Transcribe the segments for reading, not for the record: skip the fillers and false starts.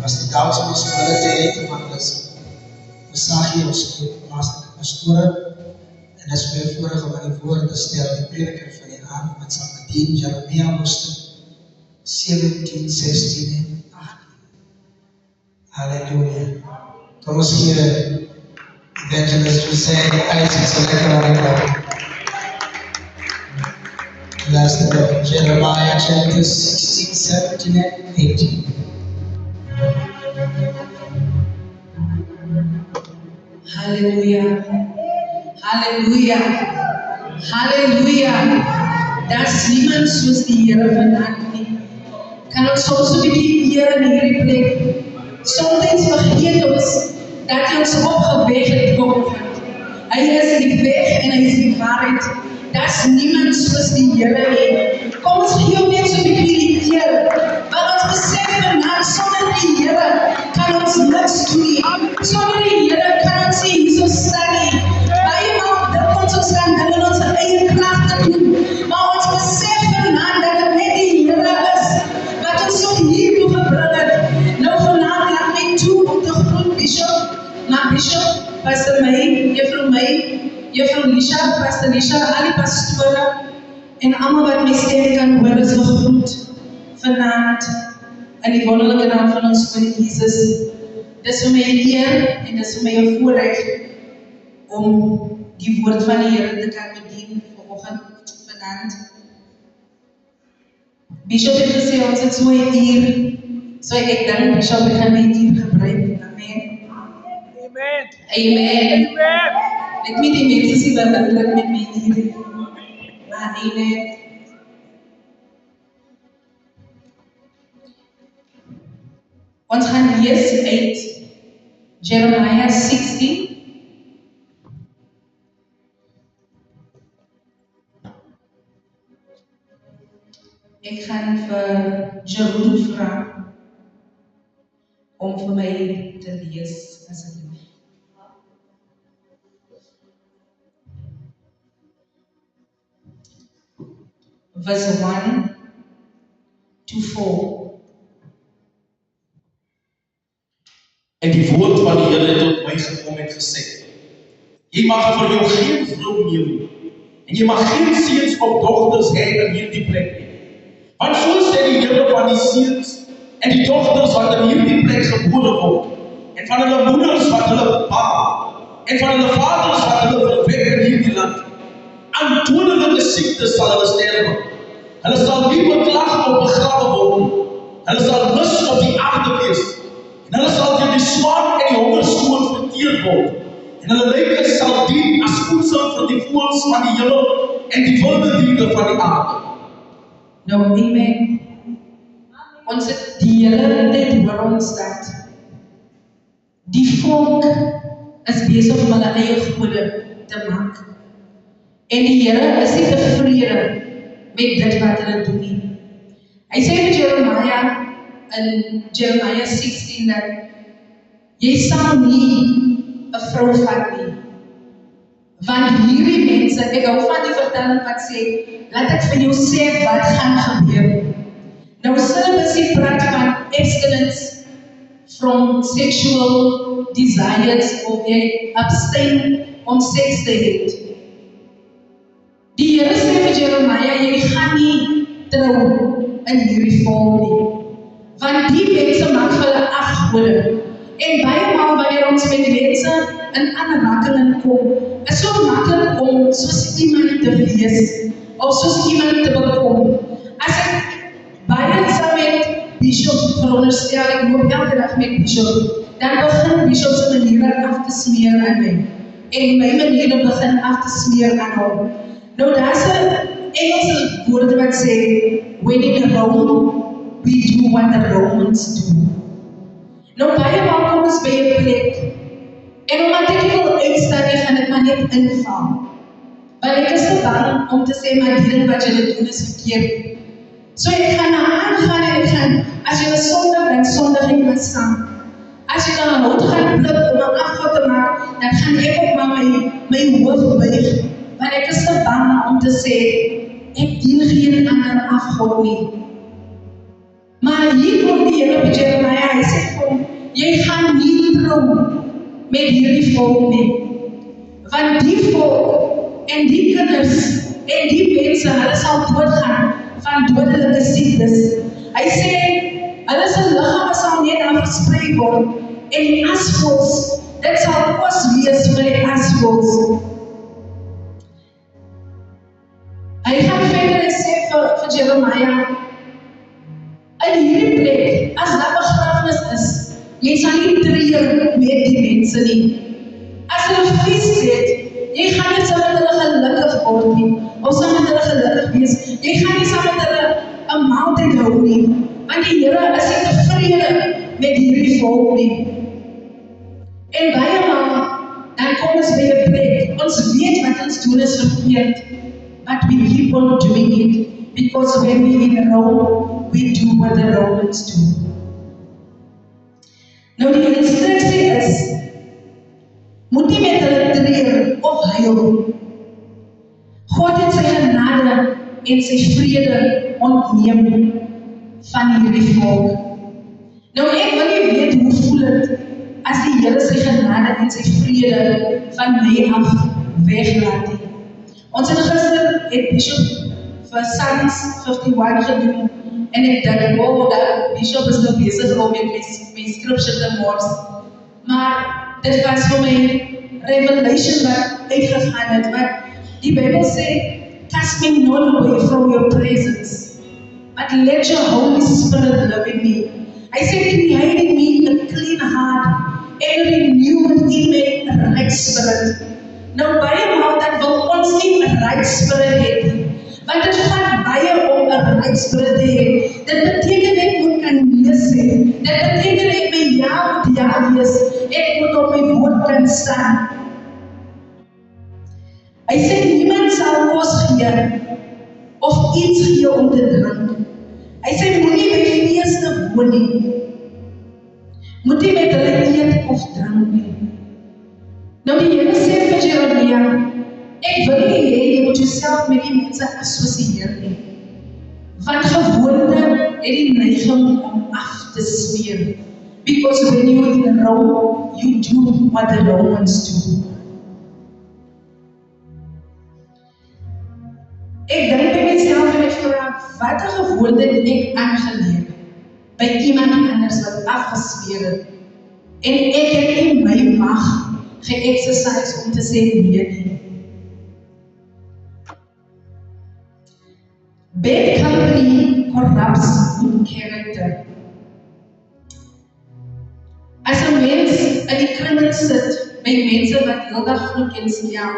was die council ons gewillig te hê van ons Besagie, ons plaaslike pastore, en dis vir voorreg om aan die woord te stel, die prediker van die aand, wat sal bedien, Jeremia hoofstuk 17, 16 en 18. Halleluja. Kom ons gee evangelist Hussein Isaac so lekker aan die klap. Luister op Jeremiah chapter 16, 17 and 18. Halleluja. Halleluja. Halleluja. Daar's niemand soos die Here vanaand nie. Kan ons soms 'n bietjie eer in hierdie plek? Soms vergeet ons dat hy ons opgewek het kom. Hy is die weg en hy is die waarheid. Daar's niemand soos die Here nie. Kom ons gee hom net so 'n bietjie die eer. Want ons besef vanaand sonder die Here kan ons niks doen nie. Sonder die Here kan ons nie hierso staan nie. Baie maal dink ons kan dinge in ons eie krag doen. Maar ons besef vanaand dat dit net die Here is wat ons so hiertoe gebring het. Nou vanaand laat my toe om te groet Bishop. Maar Bishop, Pastor May, Juffrou Lisha, Pastor Lisha, al die pastore en almal wat my stem kan hoor is gegroet vanaand in die wonderlike naam van ons Koning Jesus. Dis vir my 'n eer en dis vir my 'n voorreg om die woord van die Here te kan bedien vanoggend vanaand. Bishop het gesê ons het so 'n uur, so ek dink Bishop gaan net uur gebruik. Amen. Amen. Amen. Amen. Ek weet die mense sê wat hulle met my hier. Maar amen. Ons gaan lees uit Jeremiah 16. Ek gaan vir Jeroen vra om vir my te lees asseblief. Verse 1 to 4. En die woord van die Here het tot my gekom en gesê: Jy mag vir jou geen vrou neem nie, en jy mag geen seuns of dogters hê in hierdie plek nie. Want so sê die Here van die seuns en die dogters wat in hierdie plek gebore word, en van hulle moeders wat hulle bepaal, en van hulle vaders wat hulle verwek in hierdie land. Aan dodelijke siektes sal hulle sterwe. Hulle sal nie beklag of begrawe word nie. Hulle sal rus op die aarde wees. En hulle sal deur die swaard en die hongersnood verteer word. En hulle lyke sal dien as voedsel vir die voëls van die hemel en die wilde diere van die aarde. Nou, amen. Ons het die hele tyd hoor ons dat die volk is besig om hulle eie gode te maak. En die Here is nie tevrede met dit wat hulle doen nie. Hy sê vir Jeremiah in Jeremiah 16 dat jy sal nie 'n vrou vat nie. Want hierdie mense, ek hou van die vertelling wat sê, laat ek vir jou sê wat gaan gebeur. Nou celibacy praat van abstinence from sexual desires of jy abstain om seks te hê. Die Here sê vir Jeremiah, jy gaan nie trou in hierdie vorm nie. Want die mense maak vir hulle afgode. En baie maal wanneer ons met mense in aanraking kom, is so maklik om soos iemand te wees, of soos iemand te bekom. As ek baie saam met Bishop veronderstel, ek loop elke dag met Bishop, dan begin Bishop se maniere af te smeer aan my. En my maniere begin af te smeer aan hom. Nou daar's 'n Engelse woord wat sê, when in Rome, we do what the Romans do. Nou baie maal kom ons by 'n plek, en omdat ek nie wil uitstaan nie, gaan ek maar net inval. Want ek is te bang om te sê, maar die ding wat julle doen is verkeerd. So ek gaan na aangaan en ek gaan, as julle sondig en sondig ek met saam. As jy dan hout gaan pluk om 'n afgod te maak, dan gaan ek ook maar my hoof buig. Maar ek is te bang om te sê, ek dien geen ander afgod nie. Maar hier kom die Here by Jeremiah, hy sê vir hom, met hierdie volk nie. Want die volk en die kinders en die mense, hulle sal doodgaan van dodelike siektes. Hy sê, hulle se liggame sal net daar versprei word en die asvoëls, dit sal kos wees vir die asvoëls. Hy gaan verder en sê vir Jeremiah, in hierdie plek, as daar begrafenis is, jy sal nie treur met die mense nie. As hulle fees het, jy gaan nie saam met hulle gelukkig word nie, of saam met hulle gelukkig wees. Jy gaan nie saam met hulle 'n maaltyd hou nie, want die Here is nie tevrede met hierdie volk nie. En baie maal, dan kom ons by 'n plek, ons weet wat ons doen is verkeerd, but we keep on doing it, because when we in Rome, we do what the Romans do. Nou die instructie is, moet nie met hulle treur of huil. God het sy genade en sy vrede ontneem van hierdie volk. Nou ek wil nie weet hoe voel het as die Here sy genade en sy vrede van my af weglaat nie. Ons het gister het Bishop vir Psalms 51 gedoen en ek dink, dat Bishop is nou besig om met my scripture te mors. Maar dit was vir my revelation wat uitgegaan het, want die Bijbel sê, cast me not away from your presence, but let your Holy Spirit live in me. Hy sê, create in me a clean heart and renew within me a right spirit. Nou baie maal dat wil ons nie 'n right spirit hê nie, want dit vat baie om 'n right spirit te hê. Dit beteken ek moet kan lees hê. Dit beteken ek my ja moet ja wees. Ek moet op my woord kan staan. Hy sê niemand sal kos gee of iets gee om te drink. Hy sê moenie by feeste woon nie. Moet nie met hulle eet of drink nie. Nou die Here sê vir Jeremia, ek wil nie hê jy moet jouself met die mense assosieer nie. Want gewoonte het die neiging om af te smeer. Because when you are in Rome, you do what the Romans do. Ek dink by myself en ek vra, wat 'n gewoonte het ek aangeleer by iemand anders wat afgesmeer het. En ek het nie my mag ge-exercise om te sê nee nie. Bad company corrupts good character. As 'n mens in die kringe sit by mense wat heeldag vloek en skel,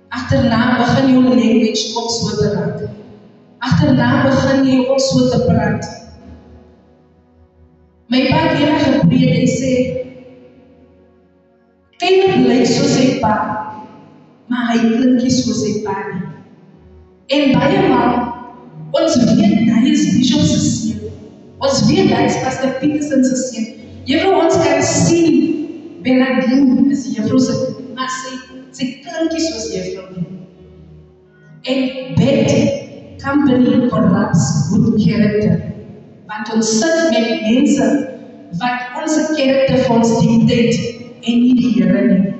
agterna begin jou language ook so te raak. Agterna begin jy ook so te praat. My pa het eendag gepreek en sê, kind lyk soos sy pa, maar hy klink nie soos sy pa nie. En baie maal, ons weet hy is Bishop se seun. Ons weet hy is Pastor Peterson se seun. Juffrou, ons kan sien, Bernardine is juffrou se, maar sy klink nie soos juffrou nie. En bad company corrupts good character. Want ons sit met mense wat ons karakter vir ons dictate en nie die Here nie.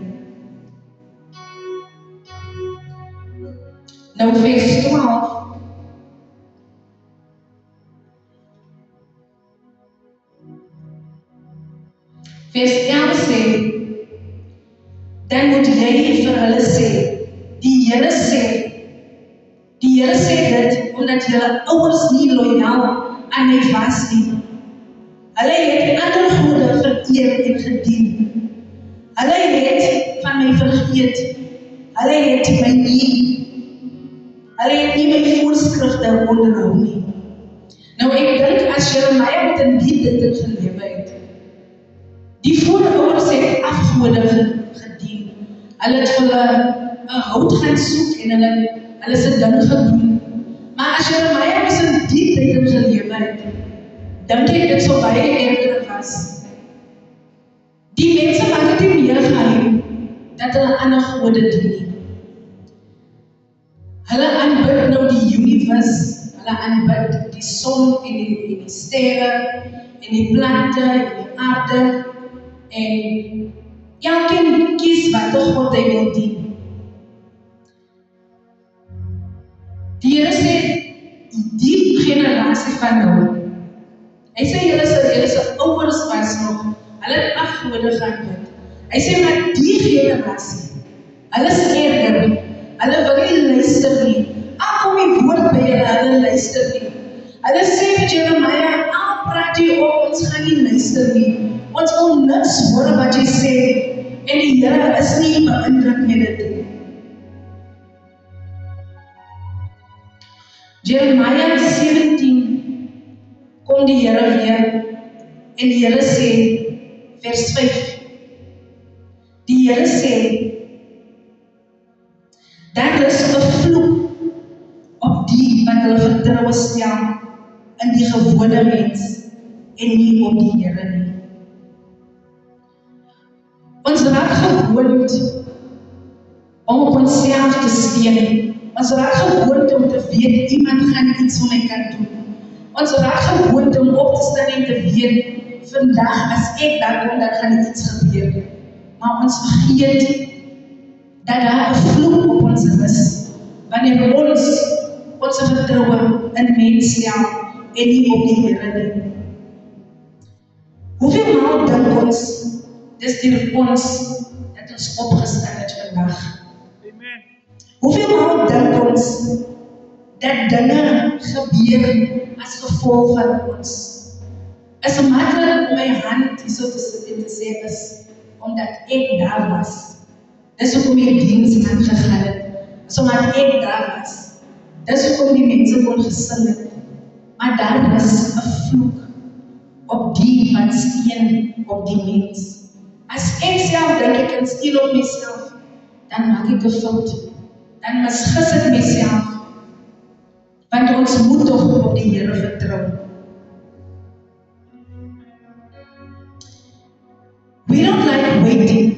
Nou vers 12. Vers 11 sê, dan moet jy vir hulle sê, die Here sê dit, omdat julle ouers nie loyaal aan my was nie. Hulle het ander gode vereer en gedien. Hulle het van my vergeet. Hulle het my nie my voorskrifte onderhou nie. Nou ek dink as Jeremia met in die tyd gelewe het, die voorouers het afgode gedien. Hulle het vir 'n hout gaan soek en hulle se ding gedoen. Maar as Jeremia was in die tyd gelewe het, dink ek dit sou baie erger was. Die mense wat het nie meer geheim dat hulle ander gode dien nie. Hulle aanbid nou die universe, hulle aanbid die son en die sterre en die plante en die aarde en Elkeen kies watter God hy wil dien. Die Here sê, die generasie van nou, hy sê, julle se ouers was nog, hulle het 8 gode gaan bid. Hy sê, maar die generasie, hulle is erger, hulle wil nie luister nie. Kom die woord by julle, hulle luister nie. Hulle sê vir Jeremia, praat jy op, ons gaan nie luister nie. Ons wil niks hoor wat jy sê, en die Here is nie beïndruk met dit nie. Jeremia 17 kom die Here weer, en die Here sê, vers 5, die Here sê, daar is 'n vloek op die wat hulle vertroue stel in die gewone mens en nie op die Here nie. Ons raak gewoond om op onsself te steun. Ons raak gewoond om te weet iemand gaan iets vir my kan doen. Ons raak gewoond om op te staan en te weet vandag as ek daar kom, dan gaan iets gebeur. Maar ons vergeet dat daar 'n vloek op ons is wanneer ons vertroue in mens stel en nie op die Here nie. Hoeveel maal dink ons, dis deur ons dat ons opgestaan het vandag? Amen. Hoeveel maal dink ons dat dinge gebeur as gevolg van ons? Is 'n maklik om my hand hierso te sit en te sê is omdat ek daar was. Dis hoekom die diens aangegaan het. Is omdat ek daar was. Dis hoekom die mense kon gesing het. Maar daar is 'n vloek op die wat steun op die mens. As ek self dink ek kan steun op myself, dan maak ek 'n fout. Dan misgis ek myself. Want ons moet tog op die Here vertrou. We don't like waiting.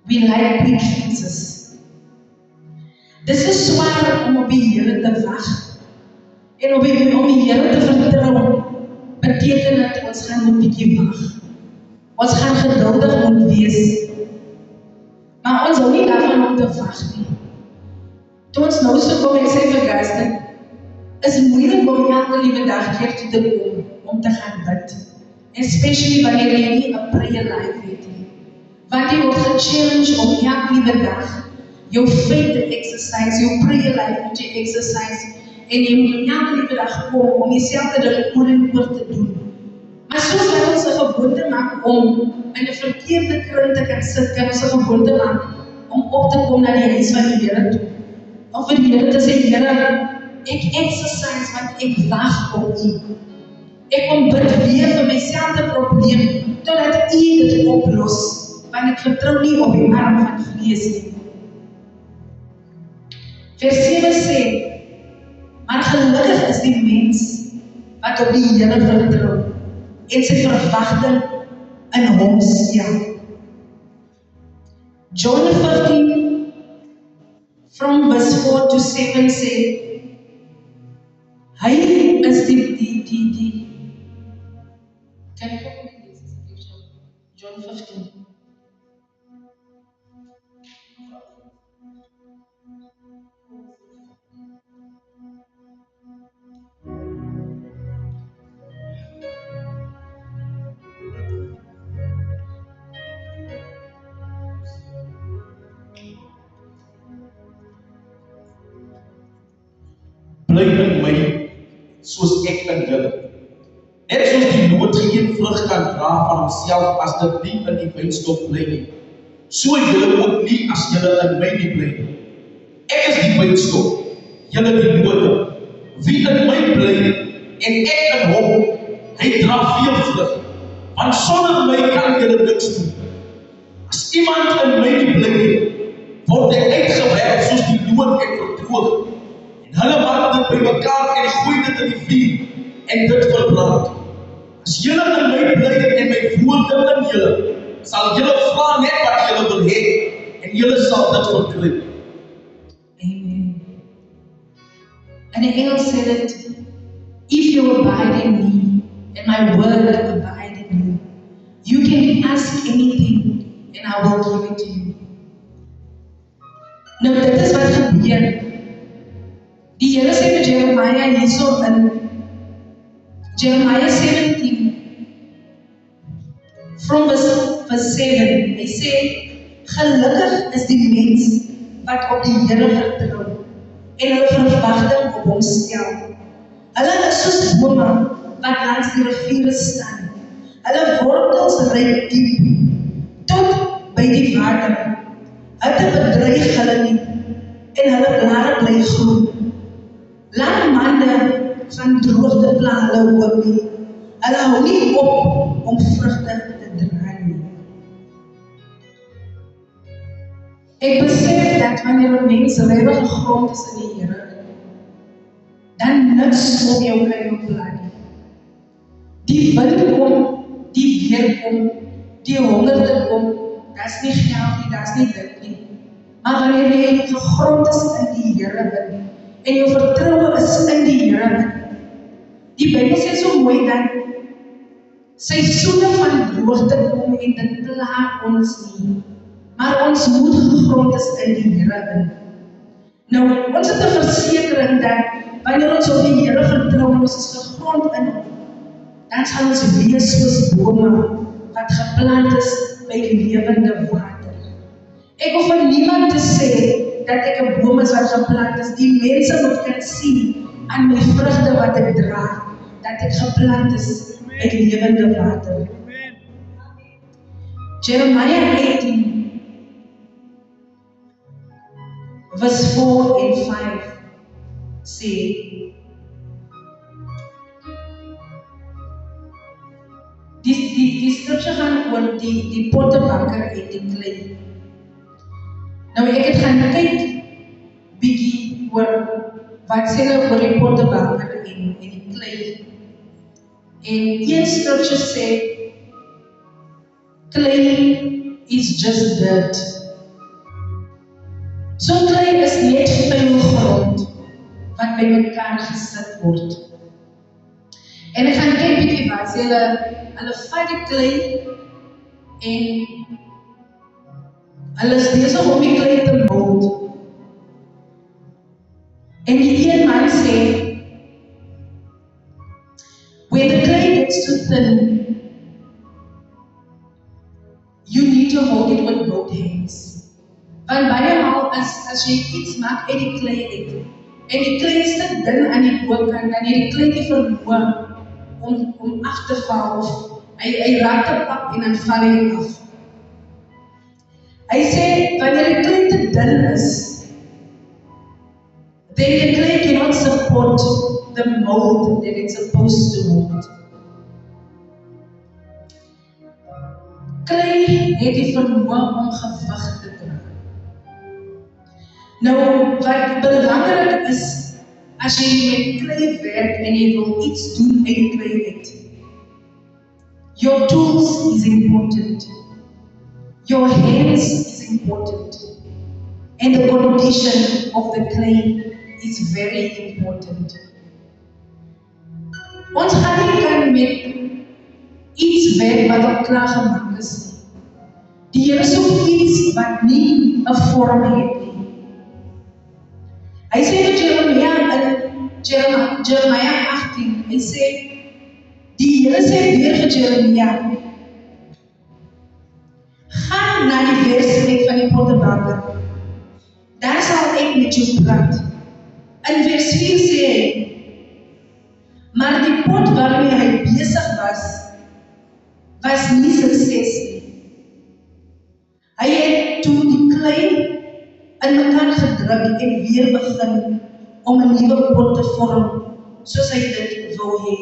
We like quick fixes. Dis is swaar om op die Here te wag. En om die Here te vertrou, beteken dat ons gaan 'n bietjie wag. Ons gaan geduldig moet wees. Maar ons hou nie daarvan om te wag nie. Toe ons nou so kom, ek sê vir Gaston, is moeilik om elke liewe dag keer toe te kom, om te gaan bid. Especially wanneer jy nie 'n prayer life het nie. Want jy word gechallenge om elke liewe dag jou faith te exercise, jou prayer life moet jy exercise, en jy moet elke liewe dag kom om dieselfde ding oor en oor te doen. Maar soos wat ons 'n gewoonte maak om in 'n verkeerde kring te kan sit, kan ons 'n gewoonte maak om op te kom na die huis van die Here toe. Of vir die Here te sê, Here, ek exercise want ek wag op U. Ek kom bid weer vir myselfde probleem totdat U dit oplos, want ek vertrou nie op die arm van vlees nie. Vers 7 sê, maar gelukkig is die mens wat op die Here vertrou en sy verwagting in Hom stel. John 15 from verse 4 to 7 sê, hy is die kan ek ook net lees asseblief John 15. Bly in my, soos ek in julle. Net soos die noot geen vrug kan dra van homself as dit nie in die wynstok bly nie. So julle ook nie as julle in my nie bly nie. Ek is die wynstok, julle die note. Wie in my bly en ek in hom, hy dra veel vrug. Want sonder my kan julle niks doen. As iemand in my nie bly nie, word hy uitgewerk soos die noot en verdroog. En hulle maak dit by mekaar en gooi dit in die vuur en dit verbrand. As julle in my bly en my woorde in julle, sal julle vra net wat julle wil hê en julle sal dit verkry. Amen. En in Engels sê dit, if you abide in me and my word abide in you, you can ask anything I will give it to you. Nou, dit is wat gebeur. Die Here sê vir Jeremiah hierso in Jeremiah 17, from verse 7, hy sê, gelukkig is die mens wat op die Here vertrou en hulle verwagting op hom stel. Hulle is soos bome wat langs die riviere staan. Hulle wortels reik diep tot by die water. Hitte bedreig hulle nie en hulle blare bly groen. Lang maande van droogte pla hulle ook nie. Hulle hou nie op om vrugte te dra nie. Ek besef dat wanneer 'n mens regtig gegrond is in die Here, dan niks op jou kan jou pla nie. Die wind kom, die weer kom, die hongerte kom, dat is nie geld nie, dat is nie dit nie. Maar wanneer jy gegrond is in die Here en jou vertroue is in die Here, die Bybel sê so mooi dat seisoene van droogte kom en dit pla ons nie. Maar ons moet gegrond is in die Here. Nou, ons het 'n versekering dat wanneer ons op die Here vertrou en ons is gegrond in hom, dan sal ons wees soos bome wat geplant is by lewende water. Ek hoef vir niemand te sê dat ek 'n boom is wat geplant is. Die mense moet kan sien aan my vrugte wat ek dra, dat ek geplant is by lewende water. Jeremiah 18 verse 4 en 5 sê, die scripture gaan oor die pottebakker en die klei. Nou ek het gaan kyk bietjie oor wat sê hulle oor die pottebakker en die klei. En een scripture sê, clay is just dirt. So klei is net vuil grond wat by mekaar gesit word. En ek gaan kyk bietjie wat sê hulle vat die klei en hulle is besig om die klei te mold. En die een man sê, when the clay gets too thin, you need to hold it with both hands. Want baie maal as jy iets maak uit die klei uit, en die klei is te dun aan die bokant, dan het die klei nie vermoë om af te val, of hy raak te pak en dan val hy af. Hy sê, wanneer die klei te dun is, then the clay cannot support the mold that it's supposed to hold. Klei het die vermoë om gewig te dra. Nou, wat belangrik is, as jy met klei werk en jy wil iets doen met die klei uit, your tools is important. Your hands is important. And the condition of the clay is very important. Ons gaan nie kan met iets werk wat op klaar gemaak is nie. Die Here soek iets wat nie 'n vorm het nie. Hy sê vir Jeremiah 18, hy sê, die Here sê weer vir Jeremiah, gaan na die werksplek van die pottebakker, daar sal ek met jou praat. In vers 4 sê hy, maar die pot waarmee hy besig was nie sukses nie. Hy het toe die klei in mekaar gedruk en weer begin om 'n nuwe pot te vorm, soos hy dit wou hê.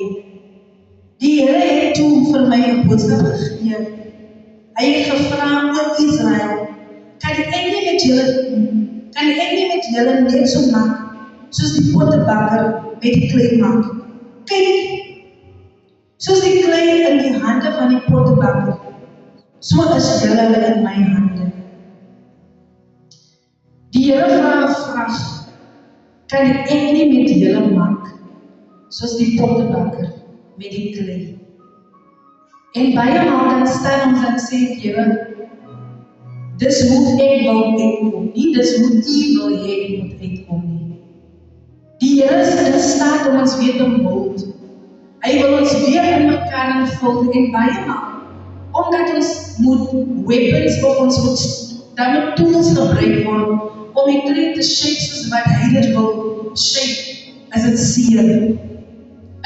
Die Here het toe vir my 'n boodskap gegee. Hy het gevra oor Israel, kan ek nie met julle net so maak, soos die pottebakker met die klei maak? Kyk, soos die klei in die hande van die pottebakker, so is julle in my hande. Die Here vra 'n vraag, kan ek nie met julle maak, soos die pottebakker met die klei? En baie maal dan staan ons en sê, Here, Dis hoe ek wil uitkom nie, dis hoe U wil hê ek moet uitkom nie. Die Here is in staat om ons weer te mold. Hy wil ons weer in mekaar invul en baie maak. Omdat ons moet weapons of ons moet dan moet tools gebruik word om die klei te shape soos wat hy dit wil shape as dit seer.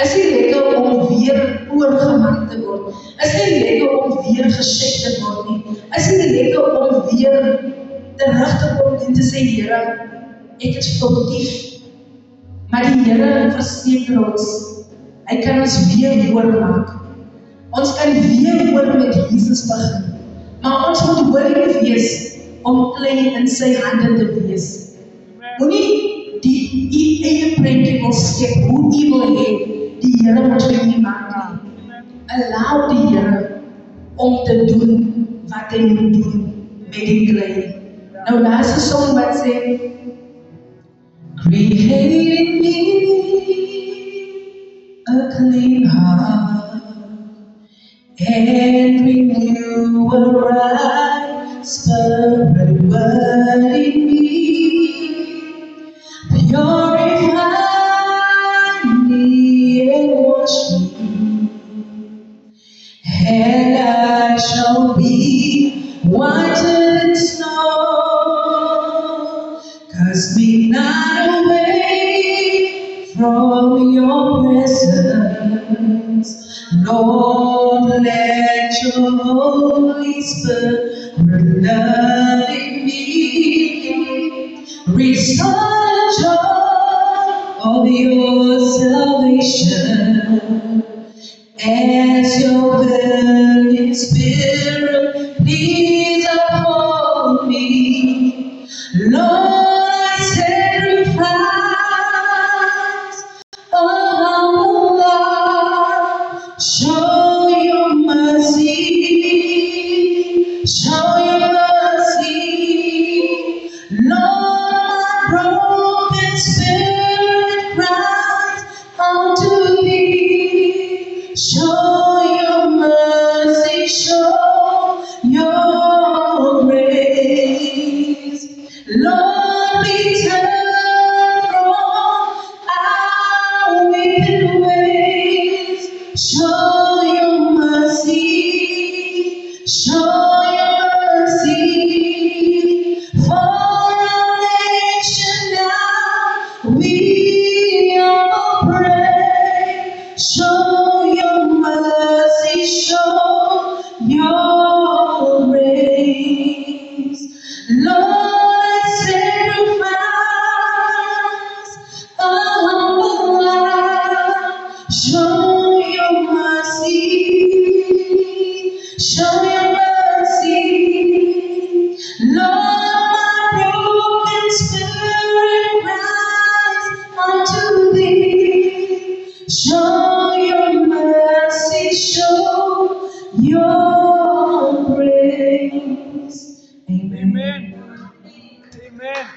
Is nie lekker om weer oorgemaak te word. Is nie lekker om weer geshape te word nie. Is nie lekker om weer terug te kom en te sê, Here, ek is foutief. Maar die Here verseker ons, hy kan ons weer oormaak. Ons kan weer oor met Jesus begin. Maar ons moet willing wees om klei in sy hande te wees. Moenie die eie prentjie wil skep, hoe U wil hê, die Here moet vir U maak nie. Allow die Here om te doen wat hy moet doen met die klei. Nou daar's 'n song wat sê, Create in me a clean heart and renew a right spirit within me. Purify me and wash me, and I shall be whiter than snow. Cast me not away from your presence, Lord, let your Holy Spirit love in me. Restore the joy of your salvation as your burning Spirit leads upon me. Lord, I sacrifice a humble life. Show your mercy, show your mercy. Lord, my broken spirit cries unto thee. Show your mercy, show your grace. Lord, we turn from our wicked ways. Show your mercy, show your mercy. For our nation now we all pray. Show your mercy, show your grace. Lord, I sacrifice a humble life. Show your mercy, show your mercy. Lord, my broken spirit cries unto thee. Show your mercy, show your grace. Amen. Amen. Amen.